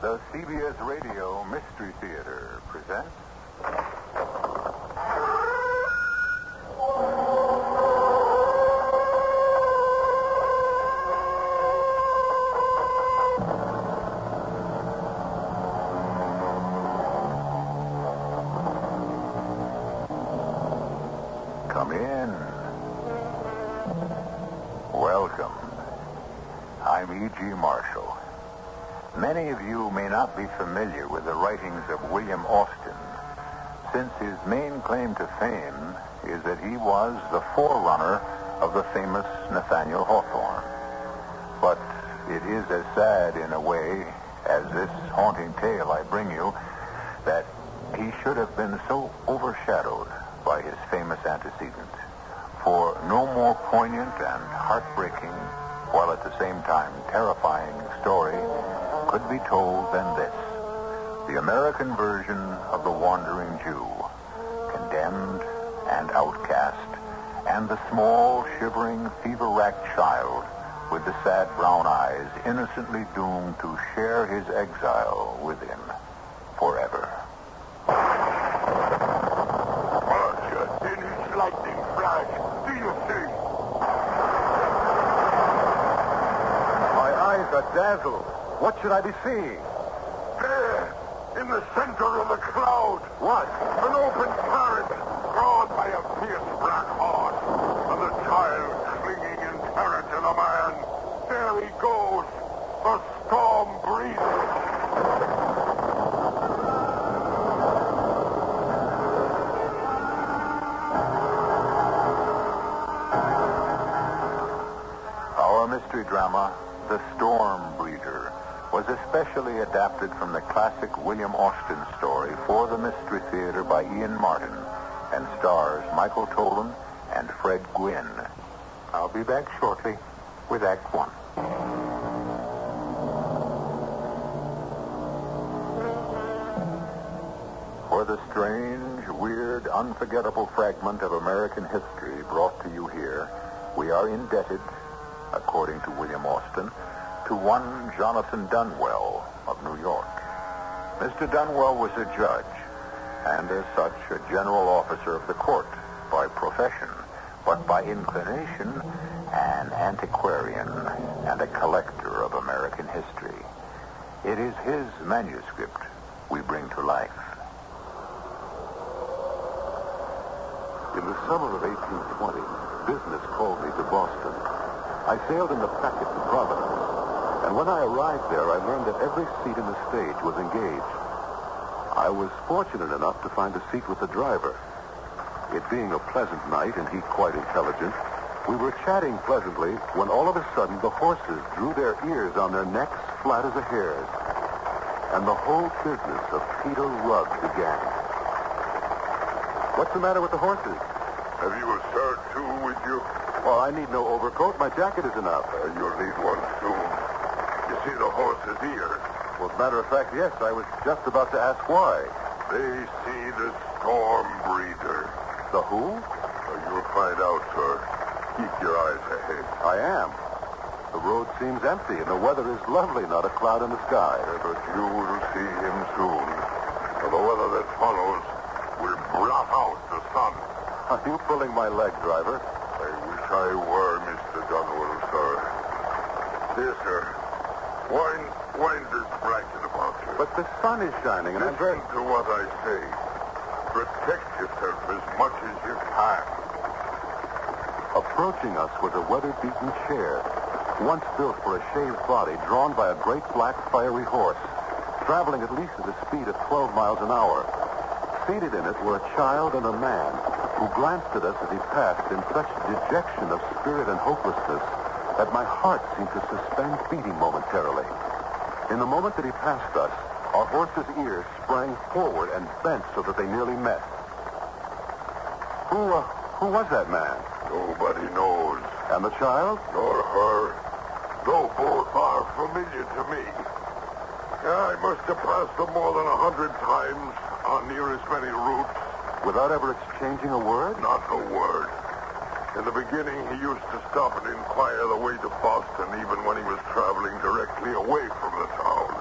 The CBS Radio Mystery Theater presents... Come in. Welcome. I'm E.G. Marshall. Many of you may not be familiar with the writings of William Austin, since his main claim to fame is that he was the forerunner of the famous Nathaniel Hawthorne. But it is as sad in a way as this haunting tale I bring you that he should have been so overshadowed by his famous antecedent. For no more poignant and heartbreaking, while at the same time terrifying story could be told than this. The American version of the wandering Jew, condemned and outcast, and the small, shivering, fever-racked child with the sad brown eyes innocently doomed to share his exile with him forever. In his lightning flash, do you see? My eyes are dazzled. What should I be seeing? There, in the center of the cloud. What? An open carriage, drawn by a fierce black horse, and the child clinging in terror to the man. There he goes, the storm breather. Our mystery drama, The Storm Breeder, was especially adapted from the classic William Austin story for the Mystery Theater by Ian Martin and stars Michael Tolan and Fred Gwynne. I'll be back shortly with Act One. For the strange, weird, unforgettable fragment of American history brought to you here, we are indebted, according to William Austin, to one Jonathan Dunwell of New York. Mr. Dunwell was a judge, and as such, a general officer of the court by profession, but by inclination, an antiquarian and a collector of American history. It is his manuscript we bring to life. In the summer of 1820, business called me to Boston. I sailed in the packet to Providence. And when I arrived there, I learned that every seat in the stage was engaged. I was fortunate enough to find a seat with the driver. It being a pleasant night and he quite intelligent, we were chatting pleasantly when all of a sudden the horses drew their ears on their necks flat as a hare's. And the whole business of Peter Rugg began. What's the matter with the horses? Have you a shirt, too, with you? Well, I need no overcoat. My jacket is enough. You'll need one soon. You see the horse's ears? Well, as a matter of fact, yes. I was just about to ask why. They see the storm breather. The who? You'll find out, sir. Keep your eyes ahead. I am. The road seems empty, and the weather is lovely, not a cloud in the sky. But you will see him soon. The weather that follows will blot out the sun. Are you pulling my leg, driver? I wish I were, Mr. Dunwell, sir. Dear sir, wind this blanket about you. But the sun is shining, and Listen to what I say. Protect yourself as much as you can. Approaching us was a weather-beaten chair, once built for a shaved body, drawn by a great black fiery horse, traveling at least at a speed of 12 miles an hour. Seated in it were a child and a man, who glanced at us as he passed in such dejection of spirit and hopelessness that my heart seemed to suspend beating momentarily. In the moment that he passed us, our horse's ears sprang forward and bent so that they nearly met. Who was that man? Nobody knows. And the child? Nor her. Though both are familiar to me. I must have passed them more than 100 times on near as many routes. Without ever exchanging a word? Not a word. In the beginning, he used to stop and inquire the way to Boston, even when he was traveling directly away from the town.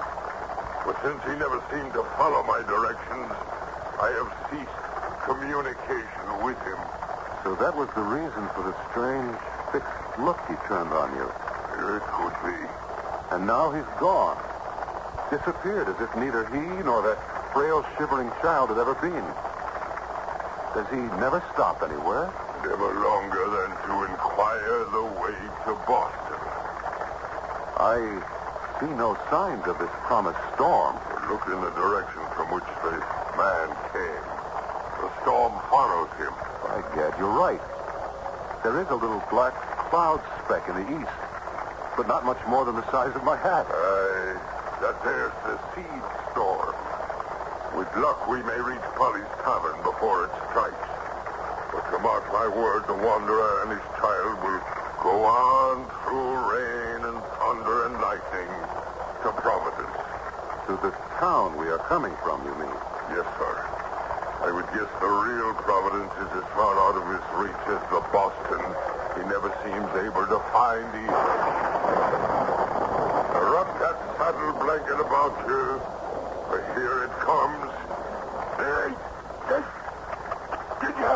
But Since he never seemed to follow my directions, I have ceased communication with him. So that was the reason for the strange, fixed look he turned on you. It could be. And now he's gone. Disappeared as if neither he nor that frail, shivering child had ever been. Does he never stop anywhere? Never longer than to inquire the way to Boston. I see no signs of this promised storm. Look in the direction from which the man came. The storm follows him. By gad, you're right. There is a little black cloud speck in the east, but not much more than the size of my hat. That there's the seed store. With luck, we may reach Polly's Tavern before it strikes. But to mark my word, the wanderer and his child will go on through rain and thunder and lightning to Providence. To the town we are coming from, you mean? Yes, sir. I would guess the real Providence is as far out of his reach as the Boston he never seems able to find either. Wrap that saddle blanket about you. Here it comes. Hey! Did you?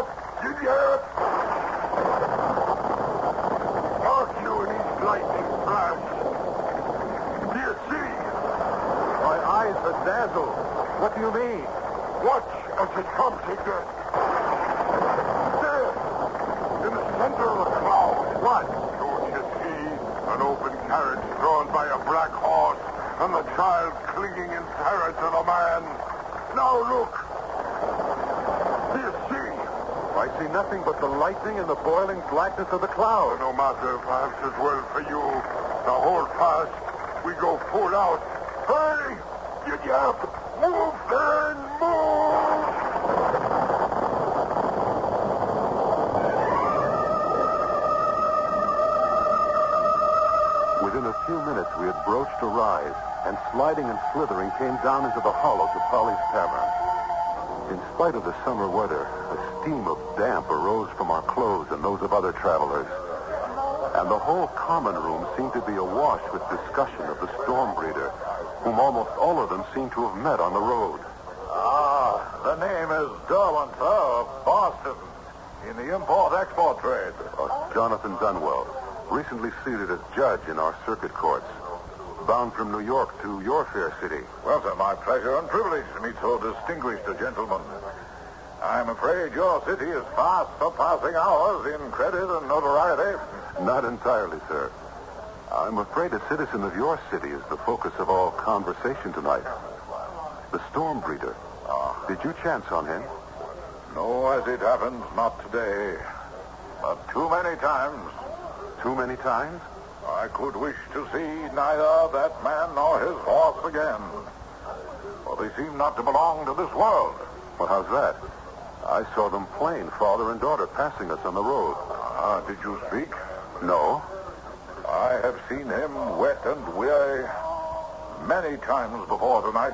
Mark you in his lightning flash. Do you see? My eyes are dazzled. What do you mean? Watch as it comes again. There! In the center of the cloud. What? Don't you see? An open carriage drawn by a black horse and the child clinging in terror to the man. Now look. Do you see? I see nothing but the lightning and the boiling blackness of the cloud. No matter, perhaps as well for you. Now hold fast. We go full out. Hurry! Get up! Move then! Move! Within a few minutes, we had broached a rise, and sliding and slithering came down into the hollow to Polly's Tavern. In spite of the summer weather, a steam of damp arose from our clothes and those of other travelers. And the whole common room seemed to be awash with discussion of the storm breeder, whom almost all of them seemed to have met on the road. The name is Darwin, sir, of Boston, in the import-export trade. Jonathan Dunwell, recently seated as judge in our circuit courts, bound from New York to your fair city. Well, sir, my pleasure and privilege to meet so distinguished a gentleman. I'm afraid your city is fast surpassing ours in credit and notoriety. Not entirely, sir. I'm afraid a citizen of your city is the focus of all conversation tonight. The storm breeder. Did you chance on him? No, as it happens, not today. But too many times. Too many times? I could wish to see neither that man nor his horse again. For they seem not to belong to this world. Well, how's that? I saw them plain, father and daughter, passing us on the road. Did you speak? No. I have seen him wet and weary many times before tonight.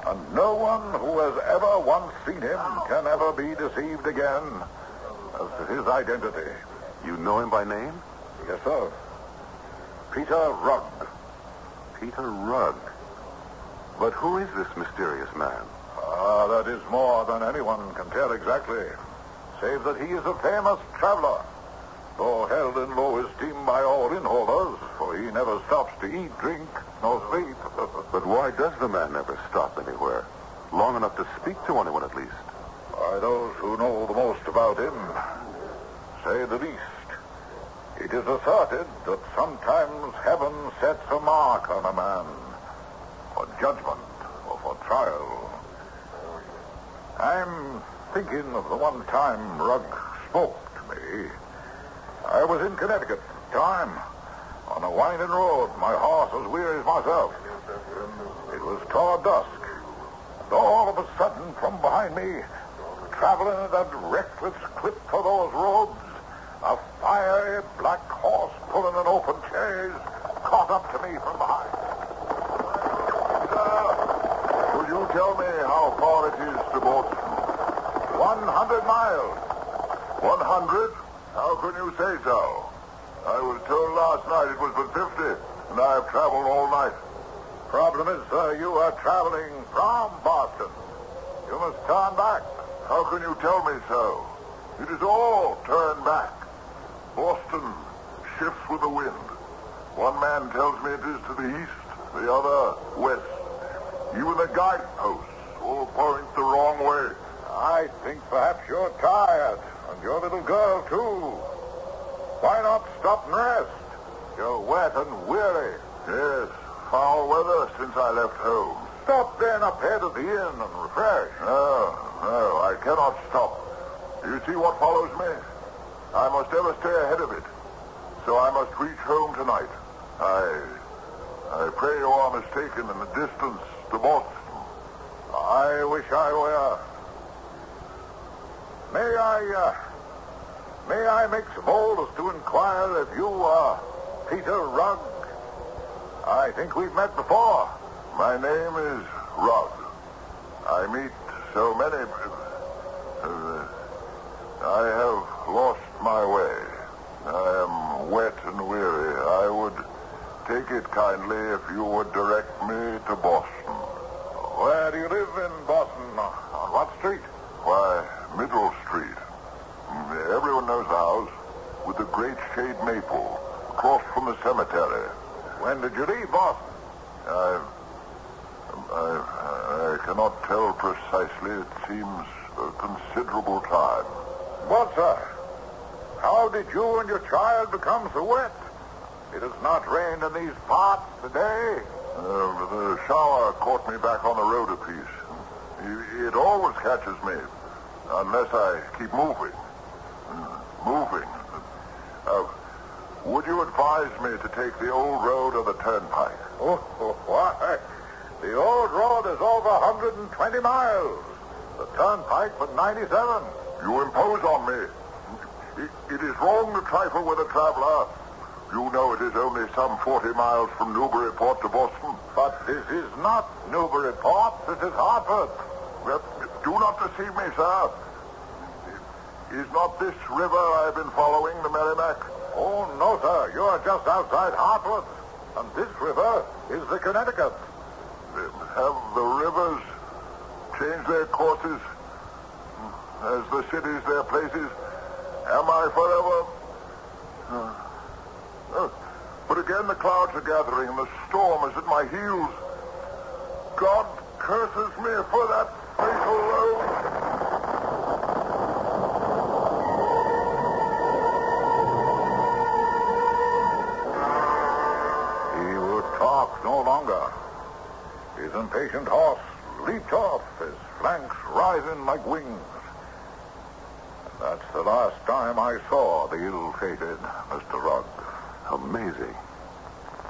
And no one who has ever once seen him can ever be deceived again as to his identity. You know him by name? Yes, sir. Peter Rugg. Peter Rugg. But who is this mysterious man? That is more than anyone can tell exactly, save that he is a famous traveler, though held in low esteem by all innholders, for he never stops to eat, drink, nor sleep. But why does the man never stop anywhere? Long enough to speak to anyone, at least. Why, those who know the most about him say the least. It is asserted that sometimes heaven sets a mark on a man for judgment or for trial. I'm thinking of the one time Rugg spoke to me. I was in Connecticut at the time, on a winding road, my horse as weary as myself. It was toward dusk, and all of a sudden, from behind me, traveling at that reckless clip for those roads, a fiery black horse pulling an open chaise caught up to me from behind. Could you tell me how far it is to Boston? 100 miles. 100? How can you say so? I was told last night it was but 50, and I have traveled all night. problem is, sir, you are traveling from Boston. You must turn back. How can you tell me so? It is all turn back. Boston shifts with the wind. One man tells me it is to the east, the other west. Even the guideposts all point the wrong way. I think perhaps you're tired, and your little girl, too. Why not stop and rest? You're wet and weary. Yes, foul weather since I left home. Stop then up ahead of the inn and refresh. No, I cannot stop. Do you see what follows me? I must ever stay ahead of it. So I must reach home tonight. I pray you are mistaken in the distance to Boston. I wish I were. May I make so bold as to inquire if you are Peter Rugg? I think we've met before. My name is Rugg. I meet so many. I have lost my way. I am wet and weary. I would take it kindly if you would direct me to Boston. Where do you live in Boston? On what street? Why, Middle Street. Everyone knows the house with the great shade maple across from the cemetery. When did you leave Boston? I cannot tell precisely. It seems a considerable time. What, sir? How did you and your child become so wet? It has not rained in these parts today. The shower caught me back on the road a piece. It always catches me, unless I keep moving. Would you advise me to take the old road or the turnpike? Oh, why? The old road is over 120 miles. The turnpike but 97. You impose on me. It is wrong to trifle with a traveler. You know it is only some 40 miles from Newburyport to Boston. But this is not Newburyport. This is Hartford. Do not deceive me, sir. Is not this river I've been following the Merrimack? Oh, no, sir. You are just outside Hartford. And this river is the Connecticut. Have the rivers changed their courses as the cities their places? Am I forever? But again the clouds are gathering and the storm is at my heels. God curses me for that fatal road. He would talk no longer. His impatient horse leaped off, his flanks rising like wings. That's the last time I saw the ill-fated Mr. Rugg. Amazing.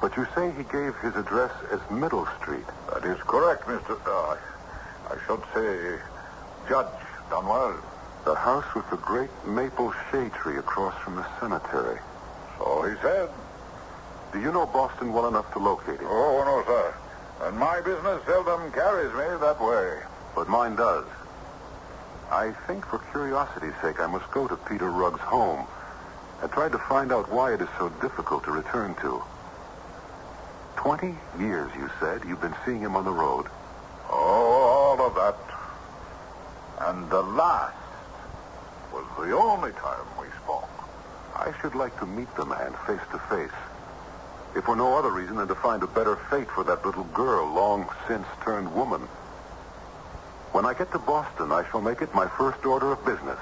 But you say he gave his address as Middle Street. That is correct, Mr. I should say Judge Dunwell. The house with the great maple shade tree across from the cemetery. So he said. Do you know Boston well enough to locate him? Oh, no, sir. And my business seldom carries me that way. But mine does. I think for curiosity's sake I must go to Peter Rugg's home and try to find out why it is so difficult to return to. 20 years, you said, you've been seeing him on the road. Oh, all of that. And the last was the only time we spoke. I should like to meet the man face to face. If for no other reason than to find a better fate for that little girl long since turned woman. When I get to Boston, I shall make it my first order of business.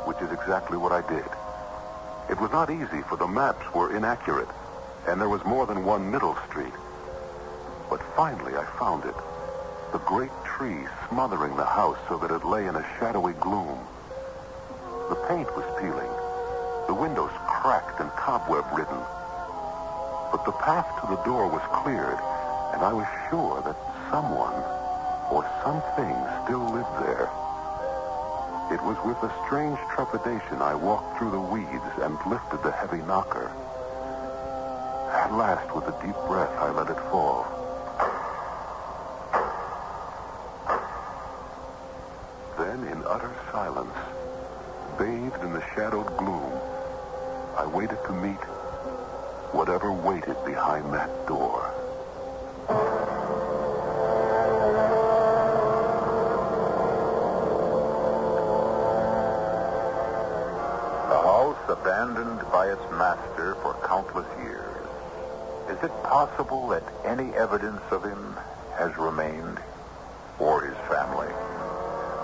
Which is exactly what I did. It was not easy, for the maps were inaccurate, and there was more than one Middle Street. But finally I found it. The great tree smothering the house so that it lay in a shadowy gloom. The paint was peeling. The windows cracked and cobweb-ridden. But the path to the door was cleared, and I was sure that someone or something still lived there. It was with a strange trepidation I walked through the weeds and lifted the heavy knocker. At last, with a deep breath, I let it fall. Then, in utter silence, bathed in the shadowed gloom, I waited to meet whatever waited behind that door. The house abandoned by its master for countless years. Is it possible that any evidence of him has remained, or his family?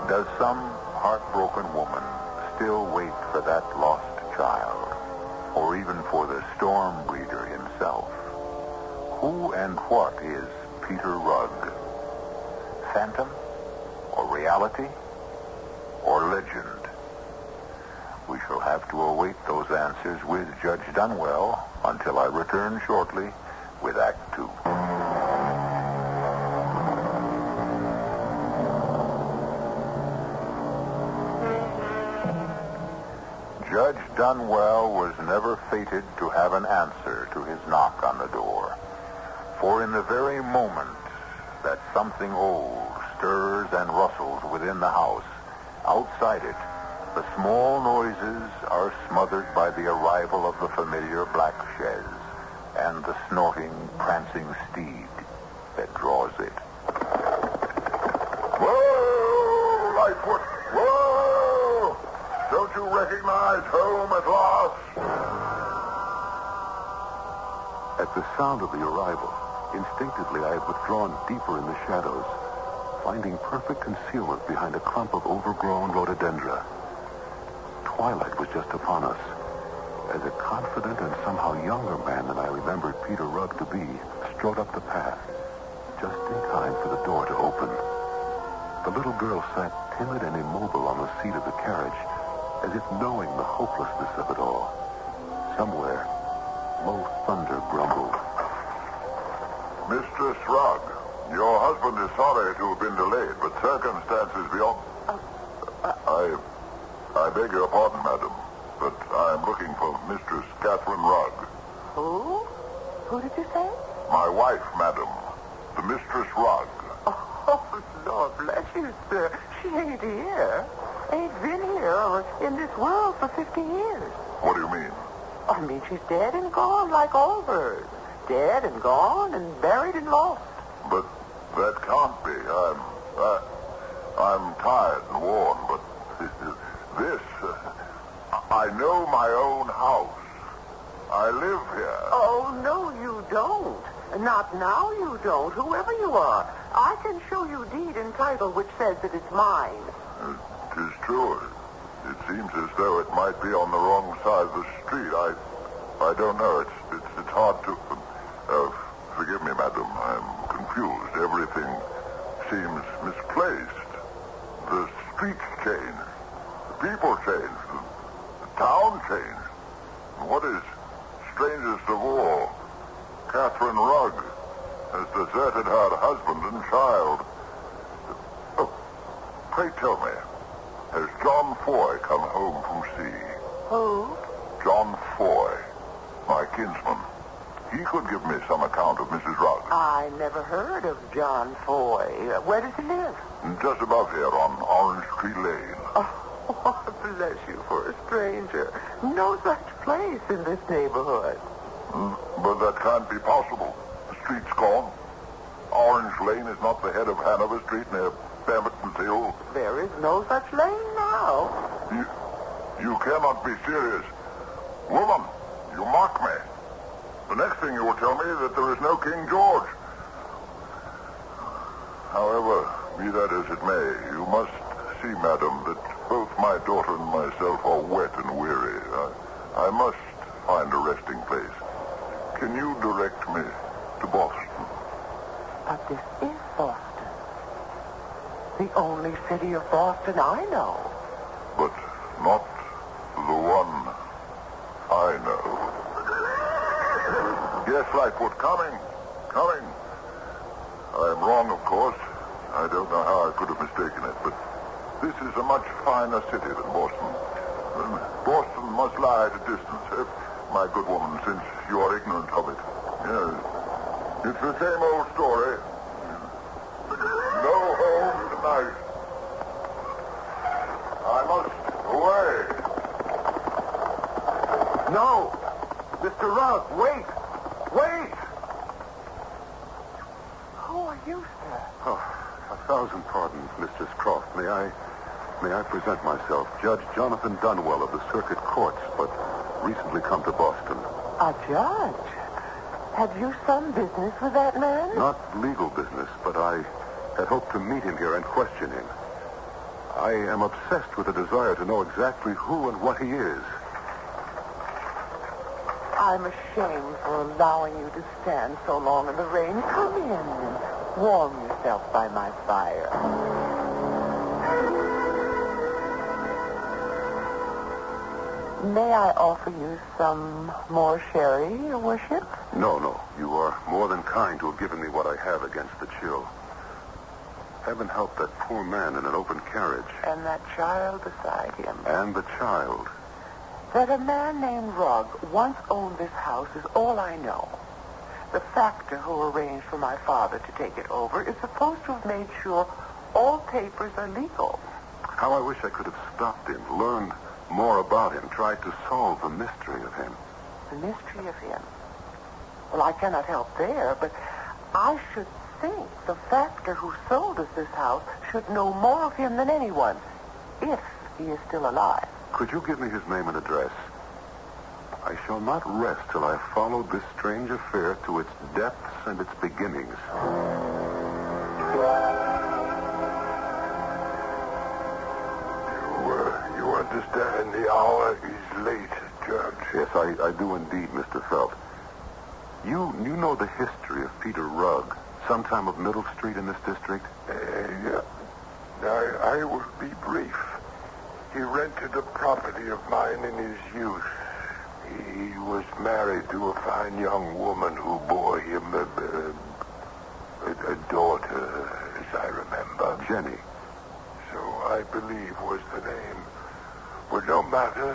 Does some heartbroken woman still wait for that lost child, or even for the storm breeder himself? Who and what is Peter Rugg? Phantom, or reality, or legend? We shall have to await those answers with Judge Dunwell until I return shortly with Act Two. Judge Dunwell was never fated to have an answer to his knock on the door. For in the very moment that something old stirs and rustles within the house, outside it, the small noises are smothered by the arrival of the familiar black chaise and the snorting, prancing steed that draws it. Whoa, Lightfoot! Whoa! Don't you recognize home at last? At the sound of the arrival, instinctively I had withdrawn deeper in the shadows, finding perfect concealment behind a clump of overgrown rhododendra. Twilight was just upon us, as a confident and somehow younger man than I remembered Peter Rugg to be strode up the path, just in time for the door to open. The little girl sat timid and immobile on the seat of the carriage, as if knowing the hopelessness of it all. Somewhere, low thunder grumbled. Mistress Rugg, your husband is sorry to have been delayed, but circumstances beyond... I beg your pardon, madam, but I am looking for Mistress Catherine Rugg. Who? Who did you say? My wife, madam, the Mistress Rugg. Oh, Lord bless you, sir. She ain't here. Ain't been here or in this world for 50 years. What do you mean? I mean, she's dead and gone like all birds. Dead and gone and buried and lost. But that can't be. I'm tired and worn, but this... I know my own house. I live here. Oh, no, you don't. Not now you don't, whoever you are. I can show you deed and title which says that it's mine. It is true. It seems as though it might be on the wrong side of the street. I don't know. It's hard to... forgive me, madam. I'm confused. Everything seems misplaced. The streets change. The people change. The town changed. And what is strangest of all, Catherine Rugg has deserted her husband and child. Oh, pray tell me, has John Foy come home from sea? Who? John Foy, my kinsman. He could give me some account of Mrs. Rugg. I never heard of John Foy. Where does he live? Just above here on Orange Tree Lane. Oh, bless you for a stranger. No such place in this neighborhood. But that can't be possible. The street's gone. Orange Lane is not the head of Hanover Street near Pemberton's Hill. There is no such lane now. You cannot be serious. Woman, you mock me. The next thing you will tell me is that there is no King George. However, be that as it may, you must see, madam, that both my daughter and myself are wet and weary. I must find a resting place. Can you direct me to Boston? But this is Boston. The only city of Boston I know. But not the one I know. Yes, Lightfoot, coming. I am wrong, of course. I don't know how I could have mistaken it, but this is a much finer city than Boston. Boston must lie at a distance, my good woman, since you are ignorant of it. Yes. It's the same old story. No home tonight. I must away. No! Mr. Rugg, wait! Wait! Who are you, sir? Oh, 1,000 pardons, Mistress Croft. May I present myself? Judge Jonathan Dunwell of the Circuit Courts, but recently come to Boston. A judge? Have you some business with that man? Not legal business, but I had hoped to meet him here and question him. I am obsessed with a desire to know exactly who and what he is. I'm ashamed for allowing you to stand so long in the rain. Come in and warm yourself by my fire. May I offer you some more sherry, Your Worship? No. You are more than kind to have given me what I have against the chill. Heaven help that poor man in an open carriage. And that child beside him. And the child. That a man named Rugg once owned this house is all I know. The factor who arranged for my father to take it over is supposed to have made sure all papers are legal. How I wish I could have stopped him, learned more about him, tried to solve the mystery of him. The mystery of him? Well, I cannot help there, but I should think the factor who sold us this house should know more of him than anyone, if he is still alive. Could you give me his name and address? I shall not rest till I have followed this strange affair to its depths and its beginnings. You understand the hour is late, Judge. Yes, I do indeed, Mr. Felt. You know the history of Peter Rugg, sometime of Middle Street in this district? Yeah. I will be brief. He rented a property of mine in his youth. He was married to a fine young woman who bore him a daughter, as I remember. Jenny. So I believe was the name. But no matter,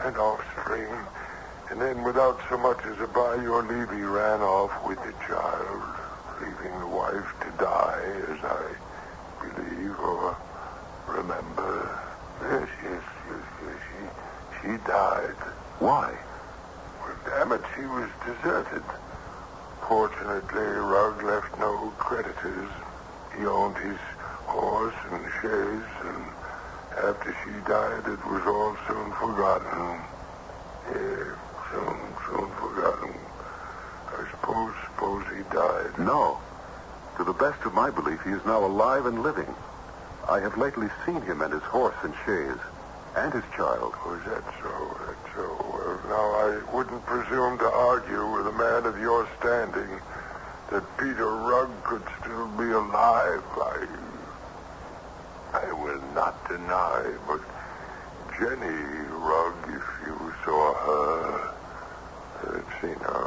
an offspring. And then without so much as a by your leave, he ran off with the child, leaving the wife to die, as I believe or remember. Yes. She died. Why? Well, damn it, she was deserted. Fortunately, Rugg left no creditors. He owned his horse and chaise, and after she died, it was all soon forgotten. Yeah, soon forgotten. I suppose he died. No. To the best of my belief, he is now alive and living. I have lately seen him and his horse and chaise, and his child. Oh, is that so? That's so. Well, now, I wouldn't presume to argue with a man of your standing that Peter Rugg could still be alive. I will not deny, but Jenny Rugg, if you saw her, let's see now,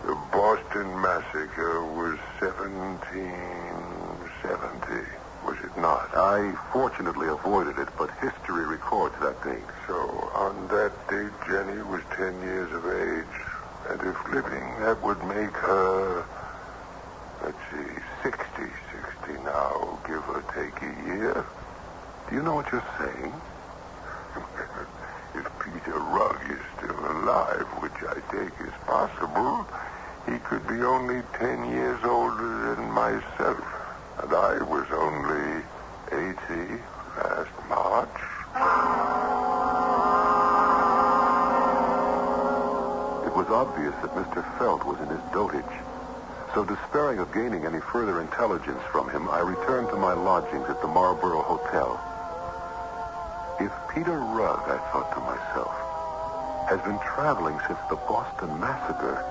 the Boston Massacre was 1770, was it not? I fortunately avoided it, but history records that date. So on that date, Jenny was 10 years of age, and if living, that would make her, let's see, 60 now, give or take a year. Do you know what you're saying? If Peter Rugg is still alive, which I take as possible, he could be only 10 years older than myself. And I was only 80 last March. It was obvious that Mr. Felt was in his dotage. So despairing of gaining any further intelligence from him, I returned to my lodgings at the Marlborough Hotel. If Peter Rugg, I thought to myself, has been traveling since the Boston Massacre,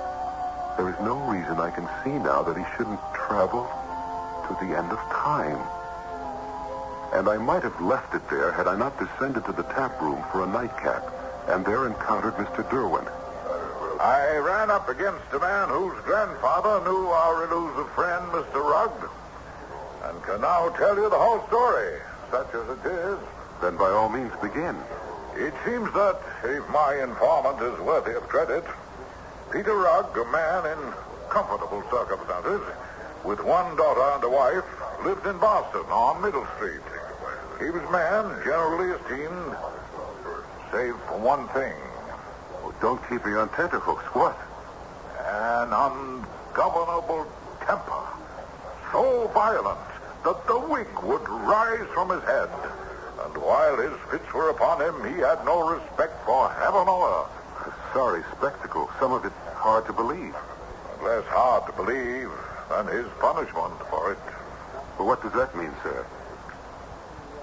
there is no reason I can see now that he shouldn't travel to the end of time. And I might have left it there had I not descended to the tap room for a nightcap, and there encountered Mr. Derwent. I ran up against a man whose grandfather knew our elusive friend, Mr. Rugg, and can now tell you the whole story, such as it is. Then by all means begin. It seems that, if my informant is worthy of credit, Peter Rugg, a man in comfortable circumstances, with one daughter and a wife, lived in Boston on Middle Street. He was a man generally esteemed, save for one thing. Oh, don't keep me on tenterhooks. What? An ungovernable temper, so violent that the wig would rise from his head. And while his fits were upon him, he had no respect for heaven or earth. A sorry spectacle. Some of it hard to believe. Less hard to believe than his punishment for it. Well, what does that mean, sir?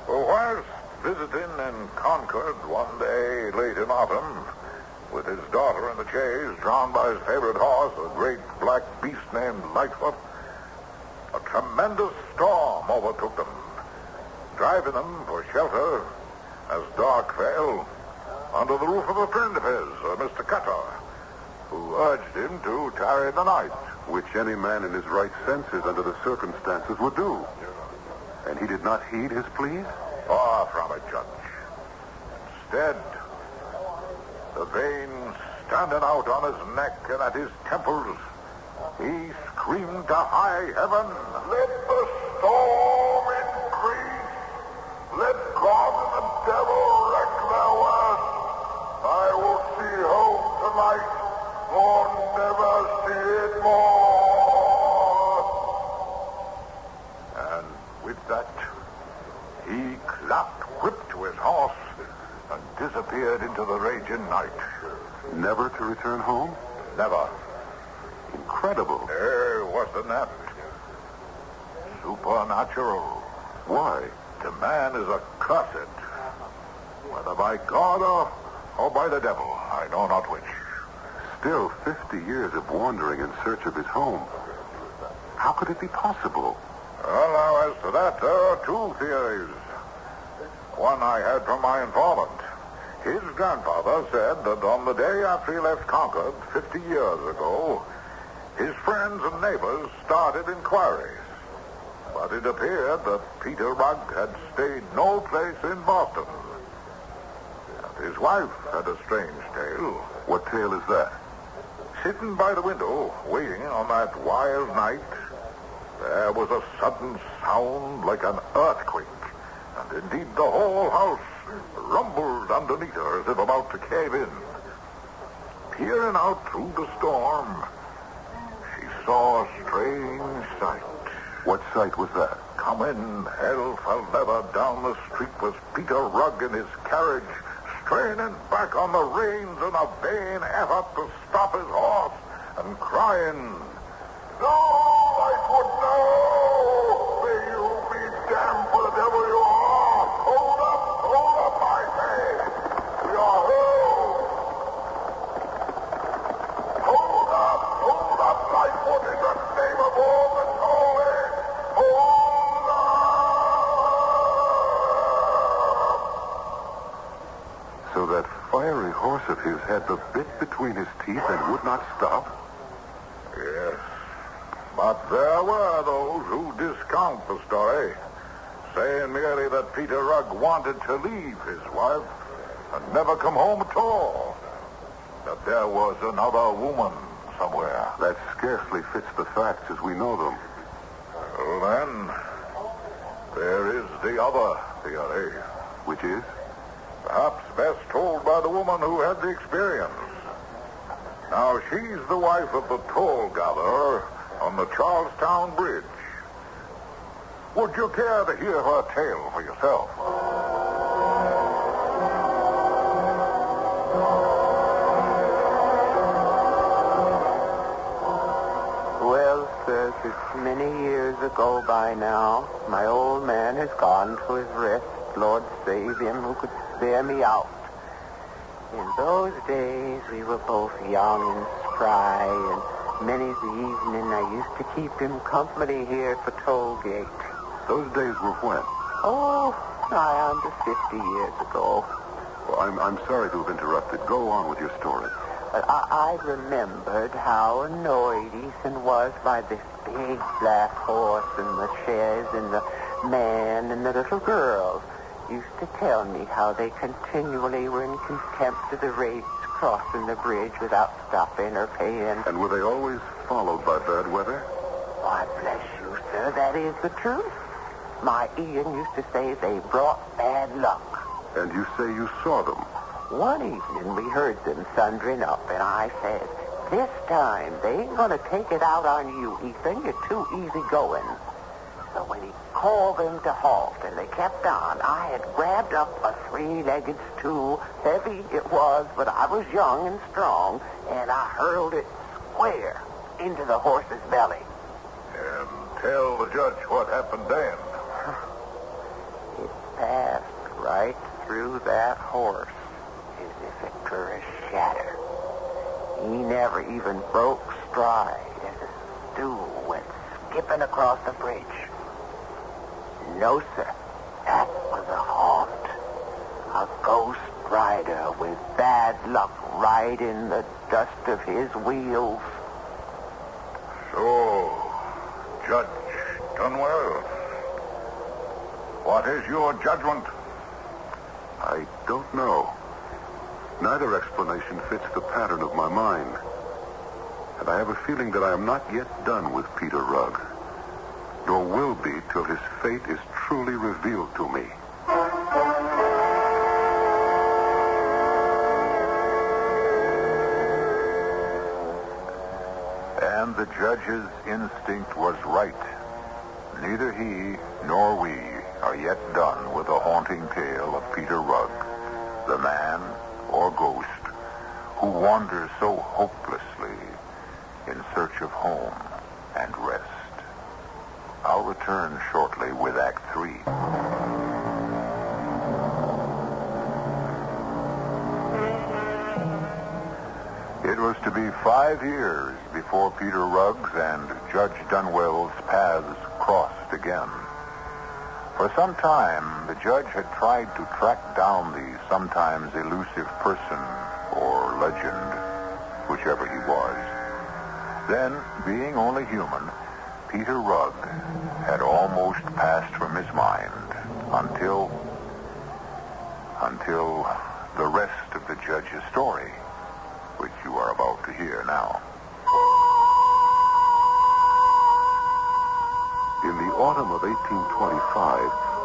Well, whilst visiting in Concord one day late in autumn, with his daughter in the chaise, drawn by his favorite horse, a great black beast named Lightfoot, a tremendous storm overtook them, driving them for shelter as dark fell under the roof of a friend of his, Mr. Cutter, who urged him to tarry the night. Which any man in his right senses under the circumstances would do. And he did not heed his pleas? Far from it, Judge. Instead, the veins standing out on his neck and at his temples, he screamed to high heaven, "Let the storm increase! Let God and the devil wreak their worst! I will see home tonight, or never see it more!" And with that, he clapped whip to his horse and disappeared into the raging night. Never to return home? Never. Incredible. Wasn't that supernatural? Why? The man is accursed, whether by God or by the devil. I know not which. Still 50 years of wandering in search of his home. How could it be possible? Well, now, as to that, there are two theories. One I had from my informant. His grandfather said that on the day after he left Concord 50 years ago, his friends and neighbors started inquiries. But it appeared that Peter Rugg had stayed no place in Boston. And his wife had a strange tale. What tale is that? Sitting by the window, waiting on that wild night, there was a sudden sound like an earthquake. And indeed the whole house rumbled underneath her as if about to cave in. Peering out through the storm, she saw a strange sight. What sight was that? Coming hell for leather down the street was Peter Rugg in his carriage, straining back on the reins in a vain effort to stop his horse, and crying, "No, Lightfoot, no! May you be damned for the devil you are! Hold up, I say! We are home! Hold up, Lightfoot, in the name of all that's holy! Hold up!" So that fiery horse of his had the bit between his teeth and would not stop? Yes. But there were those who discount the story, saying merely that Peter Rugg wanted to leave his wife and never come home at all. That there was another woman somewhere. That scarcely fits the facts as we know them. Well, then, there is the other theory. Which is? Perhaps best told by the woman who had the experience. Now, she's the wife of the toll gatherer on the Charlestown Bridge. Would you care to hear her tale for yourself? Well, sirs, it's many years ago by now. My old man has gone to his rest. Lord save him who could spare me out. In those days, we were both young and spry, and many's the evening I used to keep him company here at the toll gate. Those days were when? Oh, nigh under 50 years ago. Well, I'm sorry to have interrupted. Go on with your story. But I remembered how annoyed Ethan was by this big black horse and the chaise and the man and the little girl. Used to tell me how they continually were in contempt of the rates crossing the bridge without stopping or paying. And were they always followed by bad weather? Why, bless you, sir, that is the truth. My Ian used to say they brought bad luck. And you say you saw them? One evening we heard them thundering up, and I said, This time, they ain't gonna take it out on you, Ethan. You're too easygoing. So when he called them to halt and they kept on, I had grabbed up a three-legged stool. Heavy it was, but I was young and strong, and I hurled it square into the horse's belly. And tell the judge what happened then. It passed right through that horse as if it were a shatter. He never even broke stride as the stool went skipping across the bridge. No, sir. That was a haunt. A ghost rider with bad luck right in the dust of his wheels. So, Judge Dunwell, what is your judgment? I don't know. Neither explanation fits the pattern of my mind. And I have a feeling that I am not yet done with Peter Rugg, nor will be till his fate is truly revealed to me. And the judge's instinct was right. Neither he nor we are yet done with the haunting tale of Peter Rugg, the man or ghost who wanders so hopelessly in search of home and rest. I'll return shortly with Act 3. It was to be 5 years before Peter Rugg's and Judge Dunwell's paths crossed again. For some time, the judge had tried to track down the sometimes elusive person or legend, whichever he was. Then, being only human, Peter Rugg had almost passed from his mind until the rest of the judge's story, which you are about to hear now. In the autumn of 1825,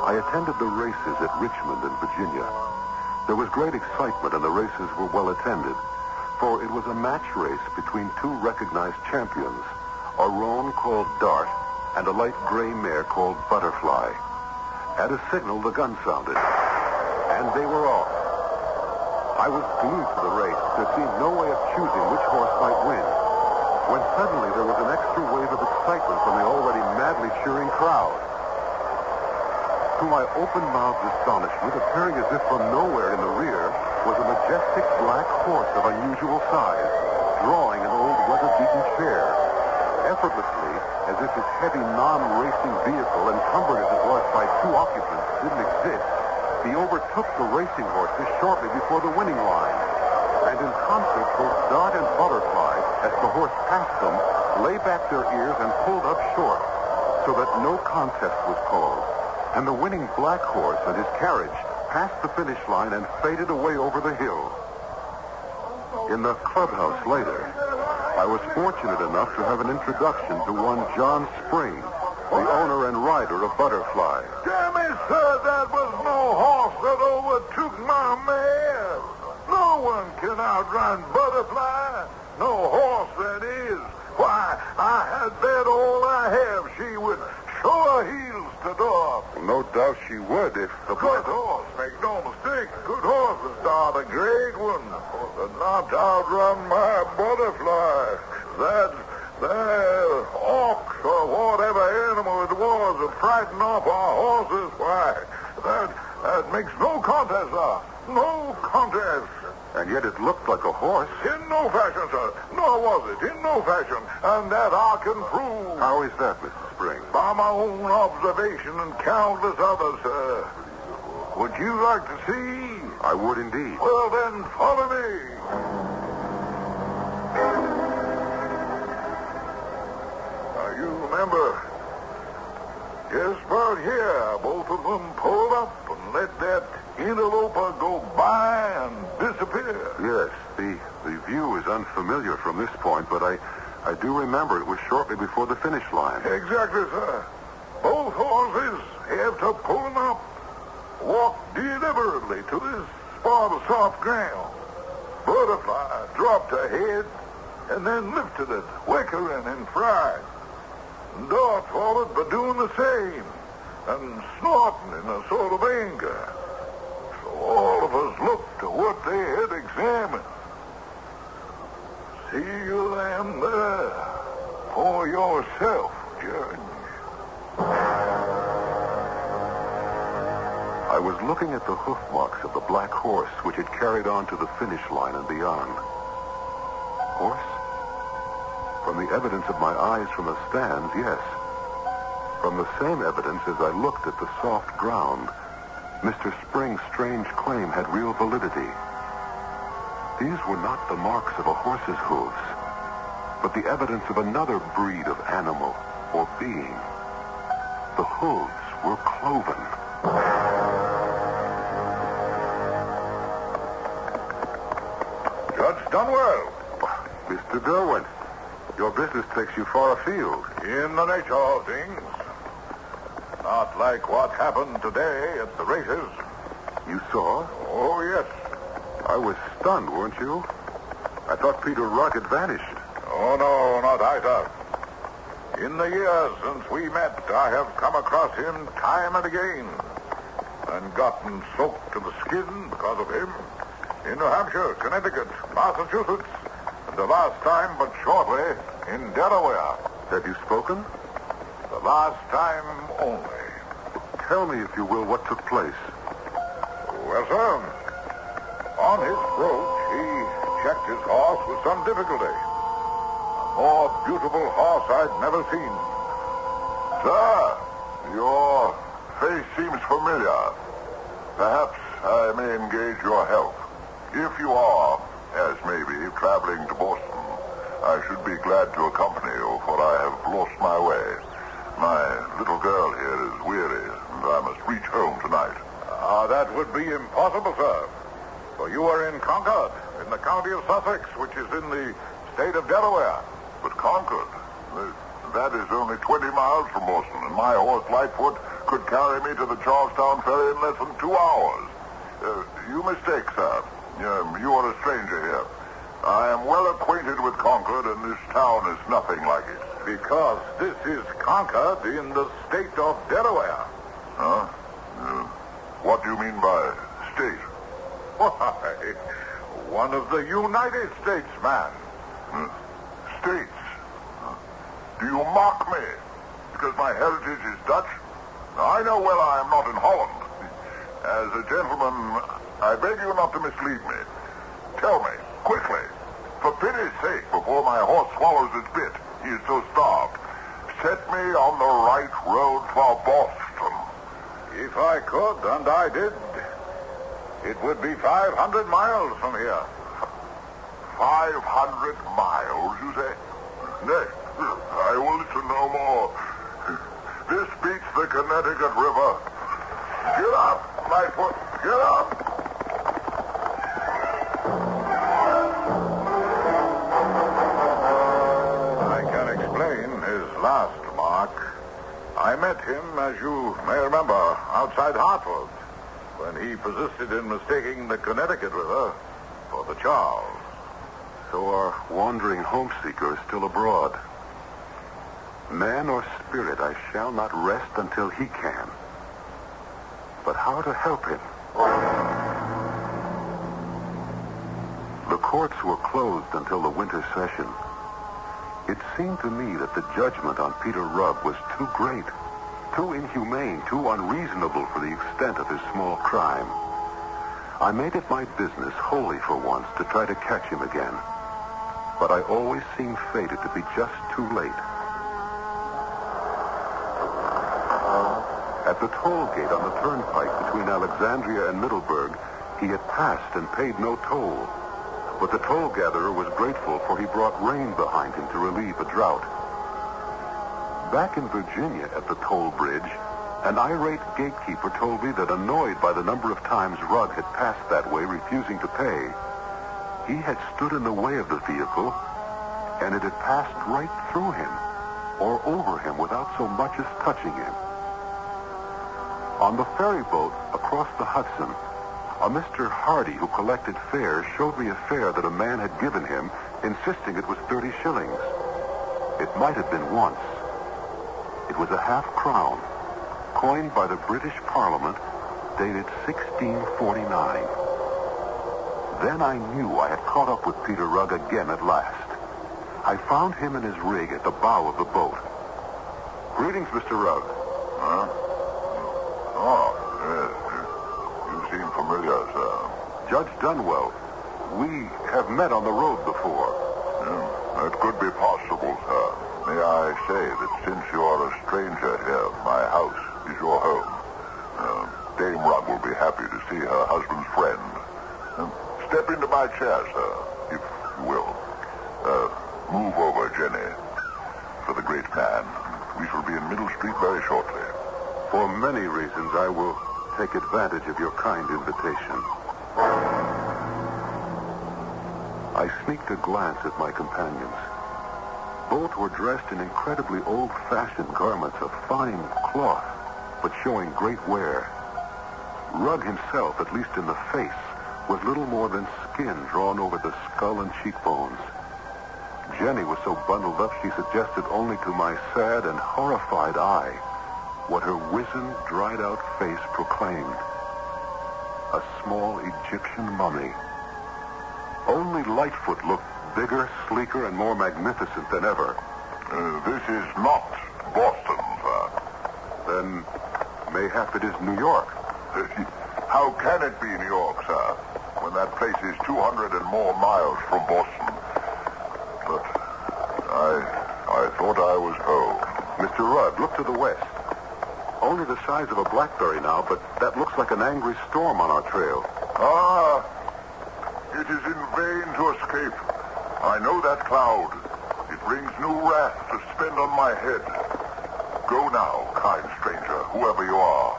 I attended the races at Richmond in Virginia. There was great excitement and the races were well attended, for it was a match race between two recognized champions, a roan called Dart and a light gray mare called Butterfly. At a signal, the gun sounded, and they were off. I was glued to the race. There seemed no way of choosing which horse might win, when suddenly there was an extra wave of excitement from the already madly cheering crowd. To my open-mouthed astonishment, appearing as if from nowhere in the rear, was a majestic black horse of unusual size, drawing an old weather-beaten chair. Effortlessly, as if his heavy non-racing vehicle, encumbered as it was by two occupants, didn't exist, he overtook the racing horses shortly before the winning line. And in concert, both Dart and Butterfly, as the horse passed them, lay back their ears and pulled up short, so that no contest was called. And the winning black horse and his carriage passed the finish line and faded away over the hill. In the clubhouse later, I was fortunate enough to have an introduction to one John Spring, the owner and rider of Butterfly. Damn it, sir, that was no horse that overtook my mare. No one can outrun Butterfly. No horse, that is. Why, I had bet all I have she would show her heels to Dart. No doubt she would if the... Good horse, make no mistake. Good horse, Dart, a great one. But not to outrun my Butterfly. That ox or whatever animal it was that frightened off our horses, why, that makes no contest, sir. No contest. And yet it looked like a horse. In no fashion, sir. Nor was it. In no fashion. And that I can prove. How is that, Mr. Spring? By my own observation and countless others, sir. Would you like to see? I would indeed. Well, then, follow me. Now, you remember, just about here, both of them pulled up and let that interloper go by and disappear. Yes, the view is unfamiliar from this point, but I do remember it was shortly before the finish line. Exactly, sir. Both horses have to pull them up, walk deliberately to this spot of soft ground. Butterfly dropped her head and then lifted it, wickering and fried. And Dot followed by doing the same, and snorting in a sort of anger. So all of us looked to what they had examined. See you them there for yourself, Judge. I was looking at the hoof marks of the black horse which had carried on to the finish line and beyond. Horse? From the evidence of my eyes from the stands, yes. From the same evidence as I looked at the soft ground, Mr. Spring's strange claim had real validity. These were not the marks of a horse's hooves, but the evidence of another breed of animal or being. The hooves were cloven. Judge Dunwell. Mr. Derwent, your business takes you far afield. In the nature of things. Not like what happened today at the races. You saw? Oh, yes. I was stunned, weren't you? I thought Peter Rugg had vanished. Oh, no, not either. In the years since we met, I have come across him time and again, and gotten soaked to the skin because of him. In New Hampshire, Connecticut, Massachusetts, and the last time, but shortly, in Delaware. Have you spoken? The last time only. Tell me, if you will, what took place. Well, sir, on his approach, he checked his horse with some difficulty. A more beautiful horse I'd never seen. Sir, your face seems familiar. Perhaps I may engage your help. If you are, as maybe, traveling to Boston, I should be glad to accompany you, for I have lost my way. My little girl here is weary, and I must reach home tonight. That would be impossible, sir. For you are in Concord, in the county of Sussex, which is in the state of Delaware. But Concord, that is only 20 miles from Boston, and my horse Lightfoot could carry me to the Charlestown ferry in less than 2 hours. You mistake, sir. You are a stranger here. I am well acquainted with Concord, and this town is nothing like it. Because this is Concord in the state of Delaware. Huh? What do you mean by state? Why, one of the United States, man. States? Do you mock me? Because my heritage is Dutch? Now, I know well I am not in Holland. As a gentleman, I beg you not to mislead me. Tell me, quickly, for pity's sake, before my horse swallows its bit, he is so starved, set me on the right road for Boston. If I could, and I did, it would be 500 miles from here. 500 miles, you say? Nay, I will listen no more. This beats the Connecticut River. Get up, Lightfoot, get up! I can explain his last remark. I met him, as you may remember, outside Hartford, when he persisted in mistaking the Connecticut River for the Charles. So our wandering homeseeker is still abroad. Man or spirit, I shall not rest until he can. But how to help him? The courts were closed until the winter session. It seemed to me that the judgment on Peter Rugg was too great, too inhumane, too unreasonable for the extent of his small crime. I made it my business, wholly for once, to try to catch him again. But I always seemed fated to be just too late. At the toll gate on the turnpike between Alexandria and Middleburg, he had passed and paid no toll. But the toll gatherer was grateful, for he brought rain behind him to relieve a drought. Back in Virginia at the toll bridge, an irate gatekeeper told me that, annoyed by the number of times Rugg had passed that way refusing to pay, he had stood in the way of the vehicle, and it had passed right through him or over him without so much as touching him. On the ferry boat across the Hudson, a Mr. Hardy who collected fares showed me a fare that a man had given him insisting it was 30 shillings. It might have been once. It was a half-crown, coined by the British Parliament, dated 1649. Then I knew I had caught up with Peter Rugg again at last. I found him in his rig at the bow of the boat. Greetings, Mr. Rugg. Huh? Oh, yes. You seem familiar, sir. Judge Dunwell. We have met on the road before. That could be possible, sir. May I say that since you are a stranger here, my house is your home. Dame Rugg will be happy to see her husband's friend. Step into my chair, sir, if you will. Move over, Jenny. For the great man. We shall be in Middle Street very shortly. For many reasons, I will take advantage of your kind invitation. I sneaked a glance at my companions. Both were dressed in incredibly old-fashioned garments of fine cloth, but showing great wear. Rugg himself, at least in the face, was little more than skin drawn over the skull and cheekbones. Jenny was so bundled up she suggested only to my sad and horrified eye what her wizened, dried-out face proclaimed. A small Egyptian mummy. Only Lightfoot looked bigger, sleeker, and more magnificent than ever. This is not Boston, sir. Then mayhap it is New York. How can it be New York, sir, when that place is 200 and more miles from Boston? But I thought I was home. Mr. Rudd, look to the west. Only the size of a blackberry now, but that looks like an angry storm on our trail. Ah, it is in vain to escape. I know that cloud. It brings new wrath to spend on my head. Go now, kind stranger, whoever you are.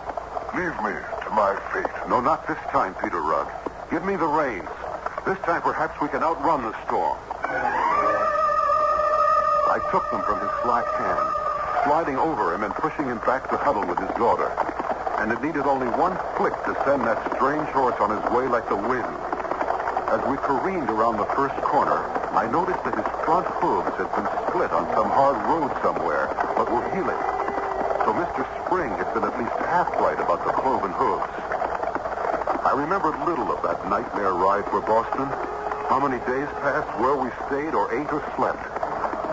Leave me to my fate. No, not this time, Peter Rugg. Give me the reins. This time perhaps we can outrun the storm. I took them from his slack hand, sliding over him and pushing him back to huddle with his daughter. And it needed only one flick to send that strange horse on his way like the wind. As we careened around the first corner, I noticed that his front hooves had been split on some hard road somewhere, but were healing. So Mr. Spring had been at least half right about the cloven hooves. I remembered little of that nightmare ride for Boston, how many days passed, where we stayed or ate or slept.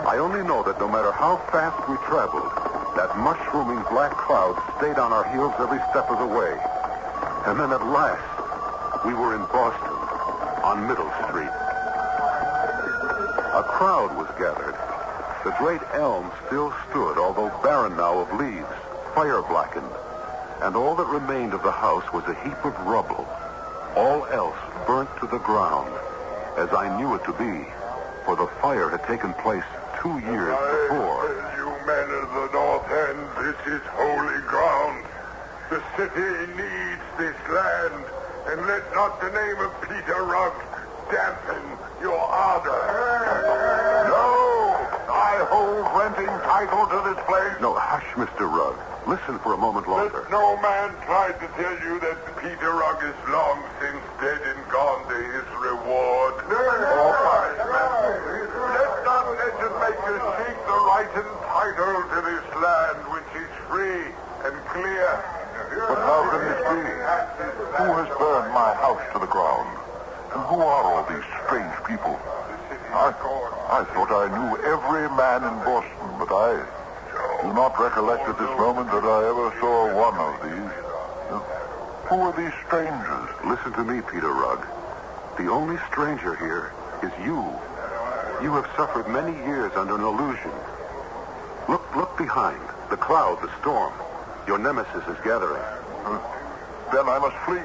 I only know that no matter how fast we traveled, that mushrooming black cloud stayed on our heels every step of the way. And then at last, we were in Boston, on Middle Street. A crowd was gathered. The great elm still stood, although barren now of leaves, fire-blackened. And all that remained of the house was a heap of rubble. All else burnt to the ground, as I knew it to be, for the fire had taken place 2 years before. You men of the North End, this is holy ground. The city needs this land, and let not the name of Peter Rugg dampen your ardor. No! I hold renting title to this place. No, hush, Mr. Rugg. Listen for a moment longer. Let no man try to tell you that Peter Rugg is long since dead and gone to his reward. Let not legislators seek the right and title to this land, which is free and clear. But how can this be? Who has burned my house to the ground? And who are all these strange people? I thought I knew every man in Boston, but I do not recollect at this moment that I ever saw one of these. Who are these strangers? Listen to me, Peter Rugg. The only stranger here is you. You have suffered many years under an illusion. Look behind. The cloud, the storm. Your nemesis is gathering. Then I must flee,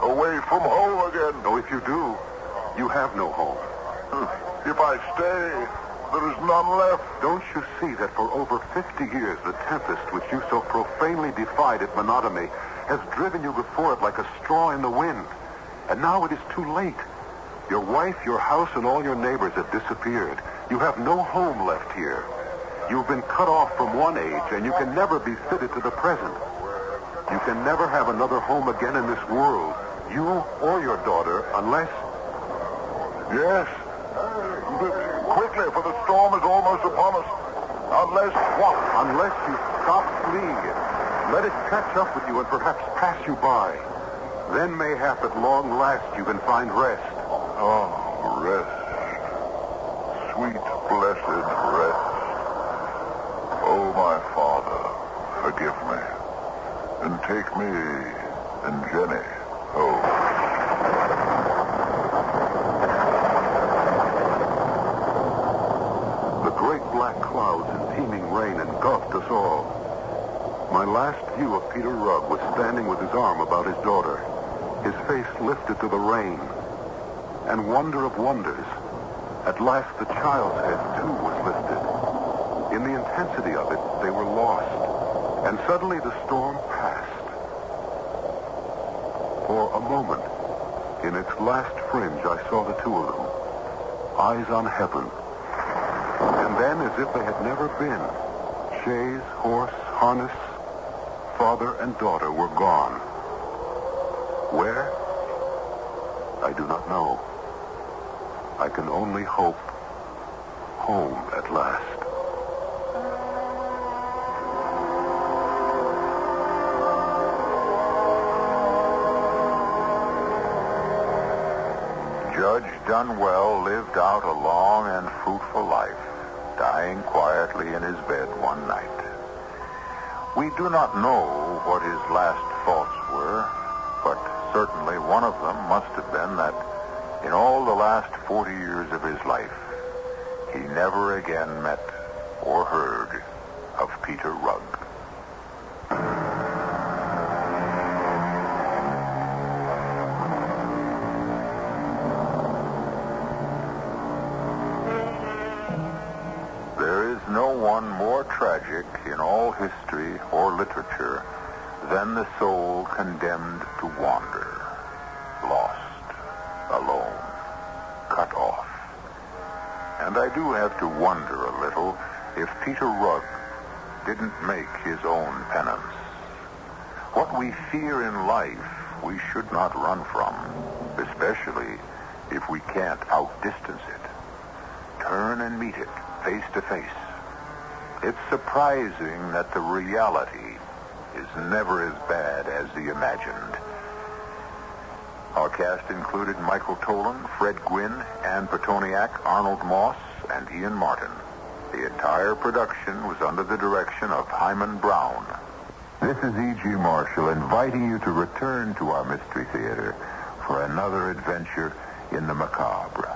away from home again. Oh, if you do, you have no home. If I stay, there is none left. Don't you see that for over 50 years, the tempest which you so profanely defied at monotony has driven you before it like a straw in the wind? And now it is too late. Your wife, your house, and all your neighbors have disappeared. You have no home left here. You've been cut off from one age, and you can never be fitted to the present. You can never have another home again in this world, you or your daughter, unless... Yes, Quickly, for the storm is almost upon us. Unless what? Unless you stop fleeing it. Let it catch up with you and perhaps pass you by. Then mayhap at long last you can find rest. Oh, rest. Sweet, blessed rest. Oh, my Father, forgive me. And take me and Jenny home. The great black clouds and teeming rain engulfed us all. My last view of Peter Rugg was standing with his arm about his daughter, his face lifted to the rain. And wonder of wonders, at last the child's head, too, was lifted. In the intensity of it, they were lost. And suddenly the storm passed. For a moment, in its last fringe, I saw the two of them, eyes on heaven. And then, as if they had never been, chaise, horse, harness, father and daughter were gone. Where? I do not know. I can only hope home at last. Judge Dunwell lived out a long and fruitful life, dying quietly in his bed one night. We do not know what his last thoughts were, but certainly one of them must have been that in all the last 40 years of his life, he never again met or heard of Peter Rugg. There is no one more tragic in all history or literature than the soul condemned to wander, lost, alone, cut off. And I do have to wonder a little if Peter Rugg didn't make his own penance. What we fear in life, we should not run from, especially if we can't outdistance it. Turn and meet it face to face. It's surprising that the reality is never as bad as the imagined. Our cast included Michael Tolan, Fred Gwynn, Ann Petoniak, Arnold Moss, and Ian Martin. The entire production was under the direction of Himan Brown. This is E.G. Marshall inviting you to return to our Mystery Theater for another adventure in the macabre.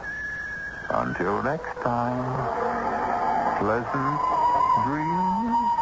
Until next time, pleasant dreams.